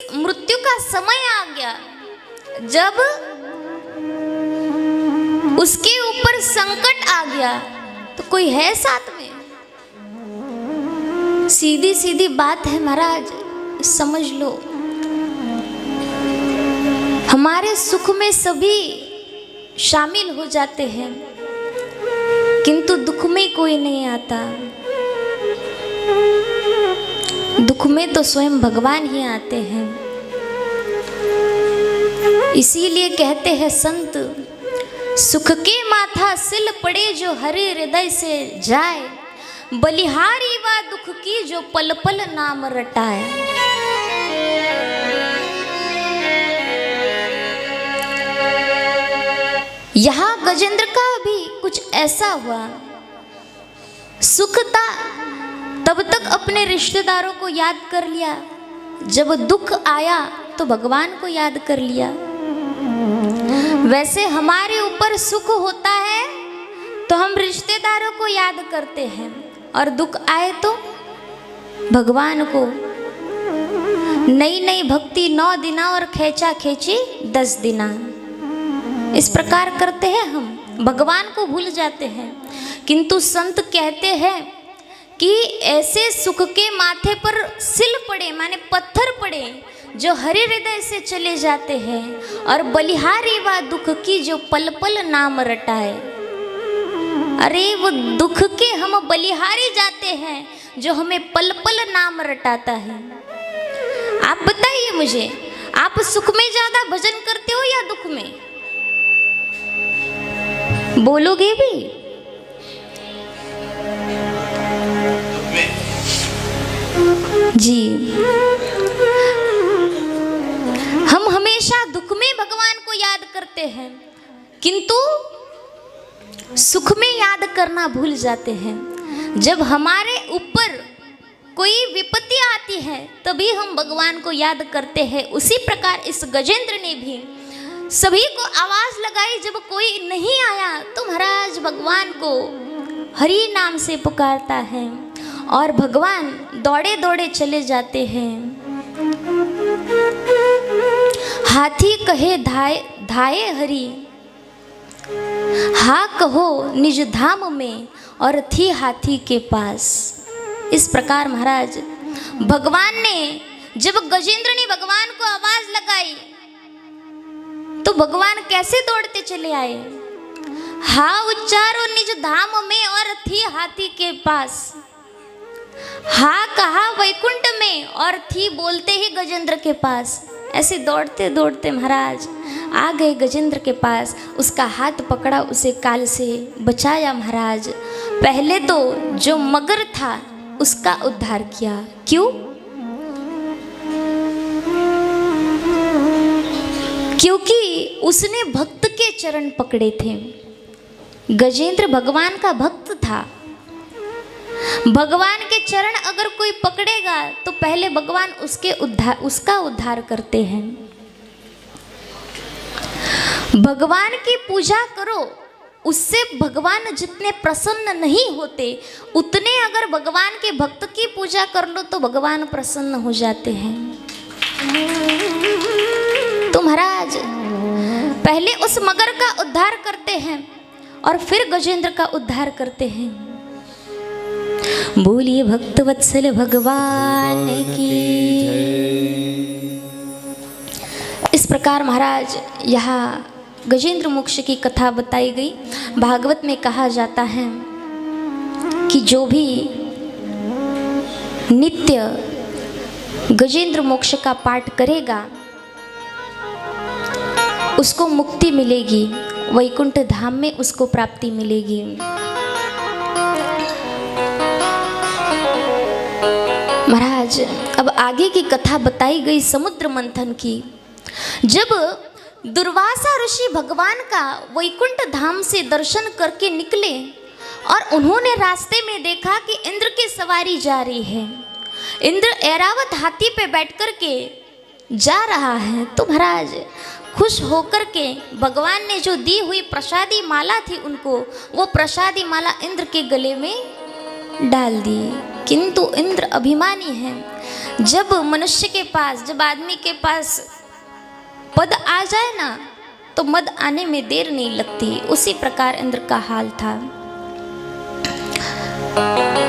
मृत्यु का समय आ गया, जब उसके ऊपर संकट आ गया तो कोई है साथ में? सीधी सीधी बात है महाराज, समझ लो। हमारे सुख में सभी शामिल हो जाते हैं, किंतु दुख में कोई नहीं आता। दुख में तो स्वयं भगवान ही आते हैं। इसीलिए कहते हैं संत, सुख के माथा सिल पड़े जो हरे हृदय से जाए, बलिहारी वा दुख की जो पल पल नाम रटाए। यहाँ गजेंद्र का भी कुछ ऐसा हुआ। सुख था तब तक अपने रिश्तेदारों को याद कर लिया, जब दुख आया तो भगवान को याद कर लिया। वैसे हमारे ऊपर सुख होता है तो हम रिश्तेदारों को याद करते हैं, और दुख आए तो भगवान को। नई नई भक्ति 9 दिना और खेचा खेची 10 दिना, इस प्रकार करते हैं हम, भगवान को भूल जाते हैं। किंतु संत कहते हैं कि ऐसे सुख के माथे पर सिल पड़े, माने पत्थर पड़े, जो हरे हृदय से चले जाते हैं, और बलिहारी वा दुख की जो पल पल नाम रटाए। अरे वो दुख के हम बलिहारी जाते हैं जो हमें पल पल नाम रटाता है। आप बताइए मुझे, आप सुख में ज्यादा भजन करते हो या दुख में? बोलोगे भी? जी, हम हमेशा दुख में भगवान को याद करते हैं, किंतु सुख में याद करना भूल जाते हैं। जब हमारे ऊपर कोई विपत्ति आती है तभी हम भगवान को याद करते हैं। उसी प्रकार इस गजेंद्र ने भी सभी को आवाज लगाई, जब कोई नहीं आया तो महाराज भगवान को हरि नाम से पुकारता है, और भगवान दौड़े दौड़े चले जाते हैं। हाथी कहे धाये हरि, हा कहो निज धाम में, और थी हाथी के पास। इस प्रकार महाराज भगवान ने, जब गजेंद्र ने भगवान को आवाज लगाई तो भगवान कैसे दौड़ते चले आए? हा उच्चारो निज धाम में और थी हाथी के पास। हा कहा वैकुंठ में और थी बोलते ही गजेंद्र के पास। ऐसे दौड़ते दौड़ते महाराज आ गए गजेंद्र के पास, उसका हाथ पकड़ा, उसे काल से बचाया महाराज। पहले तो जो मगर था उसका उद्धार किया। क्यों? क्योंकि उसने भक्त के चरण पकड़े थे। गजेंद्र भगवान का भक्त था। भगवान के चरण अगर कोई पकड़ेगा तो पहले भगवान उसका उद्धार करते हैं। भगवान की पूजा करो, उससे भगवान जितने प्रसन्न नहीं होते, उतने अगर भगवान के भक्त की पूजा कर लो तो भगवान प्रसन्न हो जाते हैं। तो महाराज पहले उस मगर का उद्धार करते हैं और फिर गजेंद्र का उद्धार करते हैं। बोलिए भक्त वत्सल भगवान की। इस प्रकार महाराज यहाँ गजेंद्र मोक्ष की कथा बताई गई। भागवत में कहा जाता है कि जो भी नित्य गजेंद्र मोक्ष का पाठ करेगा उसको मुक्ति मिलेगी, वैकुंठ धाम में उसको प्राप्ति मिलेगी। महाराज अब आगे की कथा बताई गई समुद्र मंथन की। जब दुर्वासा ऋषि भगवान का वैकुंठ धाम से दर्शन करके निकले और उन्होंने रास्ते में देखा कि इंद्र की सवारी जा रही है, इंद्र ऐरावत हाथी पे बैठ कर के जा रहा है, तो महाराज खुश होकर के भगवान ने जो दी हुई प्रसादी माला थी उनको, वो प्रसादी माला इंद्र के गले में डाल दी। किंतु इंद्र अभिमानी है, जब मनुष्य के पास, जब आदमी के पास पद आ जाए ना तो मद आने में देर नहीं लगती। उसी प्रकार इंद्र का हाल था।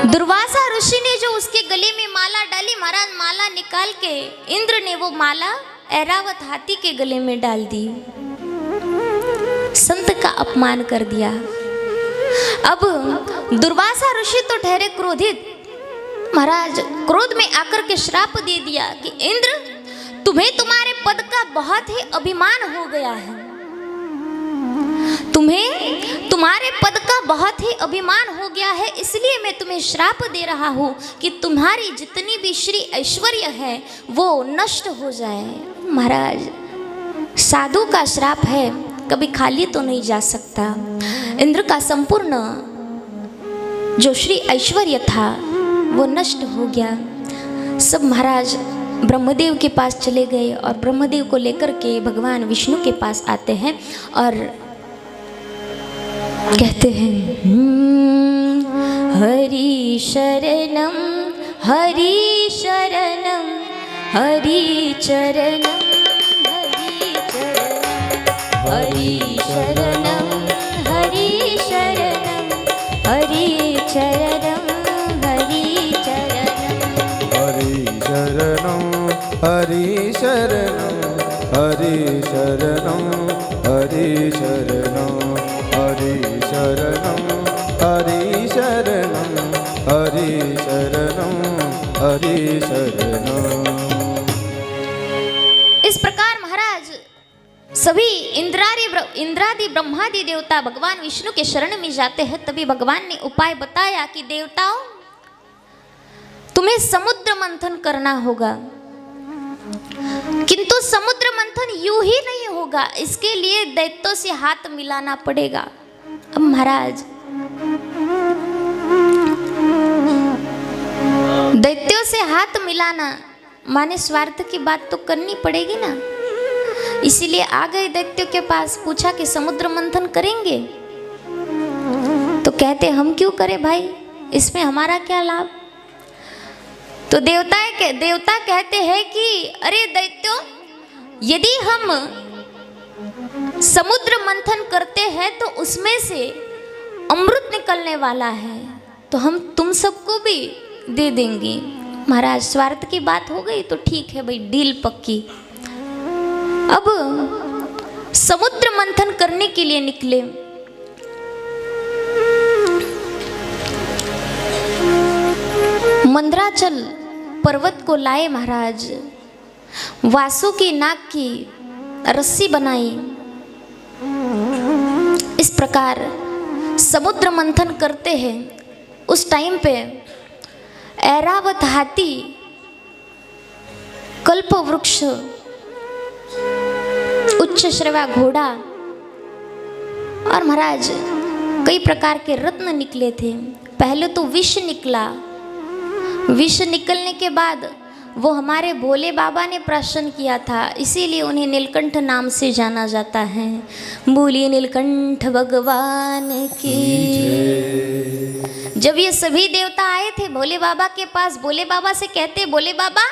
दुर्वासा ऋषि ने जो उसके गले में माला डाली, महाराज माला निकाल के इंद्र ने वो माला ऐरावत हाथी के गले में डाल दी। संत का अपमान कर दिया। अब दुर्वासा ऋषि तो ठहरे क्रोधित। महाराज क्रोध में आकर के श्राप दे दिया कि इंद्र, तुम्हें तुम्हारे पद का बहुत ही अभिमान हो गया है। तुम्हें तुम्हारे पद का बहुत ही अभिमान हो गया है, इसलिए मैं तुम्हें श्राप दे रहा हूं कि तुम्हारी जितनी भी श्री ऐश्वर्य है वो नष्ट हो जाए। महाराज साधु का श्राप है, कभी खाली तो नहीं जा सकता। इंद्र का संपूर्ण जो श्री ऐश्वर्य था वो नष्ट हो गया। सब महाराज ब्रह्मदेव के पास चले गए और ब्रह्मदेव को लेकर के भगवान विष्णु के पास आते हैं और कहते हैं, हरि शरणम हरि शरणम हरि चरणम हरि शरणम हरि शरणम हरि चरणम हरि चरणम हरि शरणम हरि शरणम हरि शरणम हरि शरणम हरि शरणम हरि शरणम हरि शरणम। इस प्रकार महाराज सभी इंद्रादि ब्रह्मादि देवता भगवान विष्णु के शरण में जाते हैं। तभी भगवान ने उपाय बताया कि देवताओं, तुम्हें समुद्र मंथन करना होगा, किंतु समुद्र मंथन यूं ही नहीं होगा, इसके लिए दैत्यों से हाथ मिलाना पड़ेगा। अब महाराज दैत्यों से हाथ मिलाना माने स्वार्थ की बात तो करनी पड़ेगी ना। इसीलिए आ गए दैत्यों के पास, पूछा कि समुद्र मंथन करेंगे? तो कहते हम क्यों करें भाई, इसमें हमारा क्या लाभ। तो देवता कहते हैं कि अरे दैत्यों, यदि हम समुद्र मंथन करते हैं तो उसमें से अमृत निकलने वाला है, तो हम तुम सबको भी दे देंगे। महाराज स्वार्थ की बात हो गई तो ठीक है भाई, डील पक्की। अब समुद्र मंथन करने के लिए निकले। मंदराचल पर्वत को लाए महाराज, वासुकी नाग की रस्सी बनाई। इस प्रकार समुद्र मंथन करते हैं। उस टाइम पे ऐरावत हाथी, कल्प वृक्ष, उच्च श्रवा घोड़ा और महाराज कई प्रकार के रत्न निकले थे। पहले तो विष निकला। विष निकलने के बाद वो हमारे भोले बाबा ने प्राशन किया था, इसीलिए उन्हें नीलकंठ नाम से जाना जाता है। बोलिए नीलकंठ भगवान की। जब ये सभी देवता आए थे भोले बाबा के पास, भोले बाबा से कहते, भोले बाबा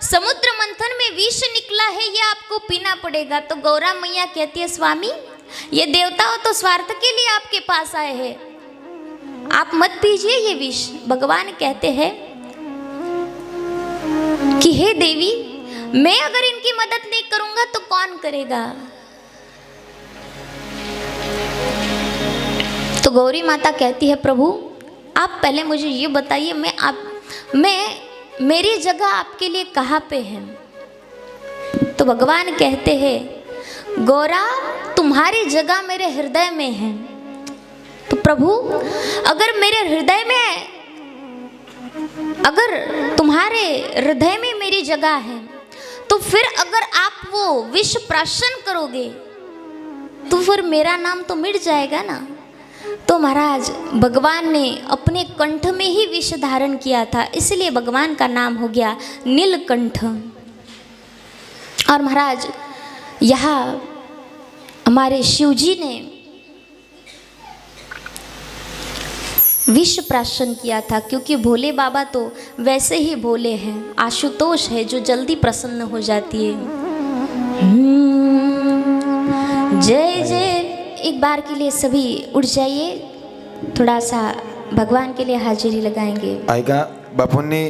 समुद्र मंथन में विष निकला है, ये आपको पीना पड़ेगा। तो गौरा मैया कहती है, स्वामी ये देवता हो तो स्वार्थ के लिए आपके पास आए हैं, आप मत पीजिए ये विष। भगवान कहते हैं कि हे देवी, मैं अगर इनकी मदद नहीं करूंगा तो कौन करेगा। तो गौरी माता कहती है, प्रभु आप पहले मुझे ये बताइए, मेरी जगह आपके लिए कहाँ पे है। तो भगवान कहते हैं, गौरा तुम्हारी जगह मेरे हृदय में है। तो प्रभु अगर मेरे हृदय में, अगर तुम्हारे हृदय में मेरी जगह है, तो फिर अगर आप वो विष प्राशन करोगे तो फिर मेरा नाम तो मिट जाएगा ना। तो महाराज भगवान ने अपने कंठ में ही विष धारण किया था, इसलिए भगवान का नाम हो गया नीलकंठ। और महाराज यहाँ हमारे शिव जी ने विष प्राशन किया था, क्योंकि भोले बाबा तो वैसे ही भोले हैं। आशुतोष है जो जल्दी प्रसन्न हो जाती है। जय जय। एक बार के लिए सभी उठ जाइए, थोड़ा सा भगवान के लिए हाजिरी लगाएंगे। ऐका बापूंनी